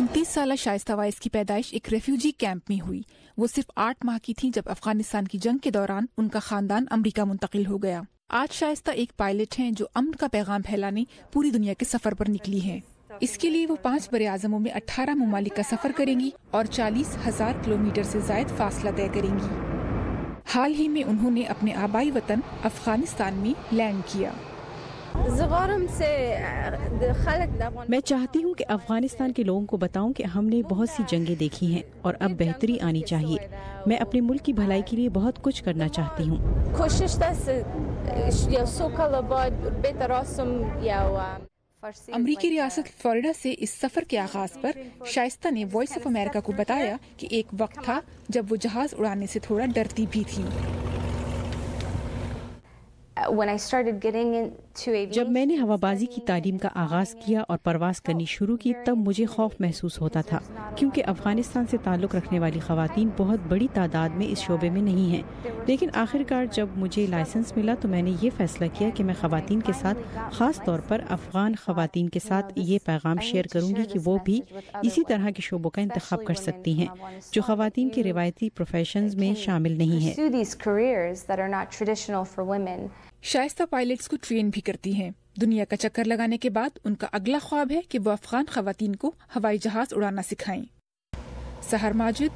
29 साला शाइस्ता वाइस की पैदाइश एक रेफ्यूजी कैंप में हुई। वो सिर्फ 8 माह की थी जब अफगानिस्तान की जंग के दौरान उनका खानदान अमेरिका मुंतकिल हो गया। आज शाइस्ता एक पायलट हैं जो अमन का पैगाम फैलाने पूरी दुनिया के सफर पर निकली हैं। इसके लिए वो 5 बरे-आज़मों में 18 ममालिक का सफर करेंगी और 40,000 किलोमीटर से जायद फासला तय करेंगी। हाल ही में उन्होंने अपने आबाई वतन अफगानिस्तान में लैंड किया। मैं चाहती हूँ कि अफगानिस्तान के लोगों को बताऊं कि हमने बहुत सी जंगें देखी हैं और अब बेहतरी आनी चाहिए। मैं अपने मुल्क की भलाई के लिए बहुत कुछ करना चाहती हूँ। अमरीकी रियासत फ्लोरिडा से इस सफर के आगाज पर शाइस्ता ने वॉइस ऑफ अमेरिका को बताया कि एक वक्त था जब वो जहाज उड़ाने से थोड़ा डरती भी थी। जब मैंने हवाबाजी की तालीम का आगाज़ किया और परवाज़ करनी शुरू की, तब मुझे खौफ महसूस होता था, क्योंकि अफ़गानिस्तान से ताल्लुक़ रखने वाली ख़वातीन बहुत बड़ी तादाद में इस शोबे में नहीं हैं। लेकिन आखिरकार जब मुझे लाइसेंस मिला तो मैंने ये फ़ैसला किया कि मैं ख़वातीन के साथ, ख़ास तौर पर अफ़गान ख़वातीन के साथ ये पैगाम शेयर करूँगी कि वो भी इसी तरह के शोबों का इंतख़ाब कर सकती हैं जो ख़वातीन के रिवायती प्रोफेशंस में शामिल नहीं है। शाइस्ता पायलट्स को ट्रेन भी करती हैं। दुनिया का चक्कर लगाने के बाद उनका अगला ख्वाब है कि वो अफगान ख़वातीन को हवाई जहाज उड़ाना सिखाएं। सहर माजिद,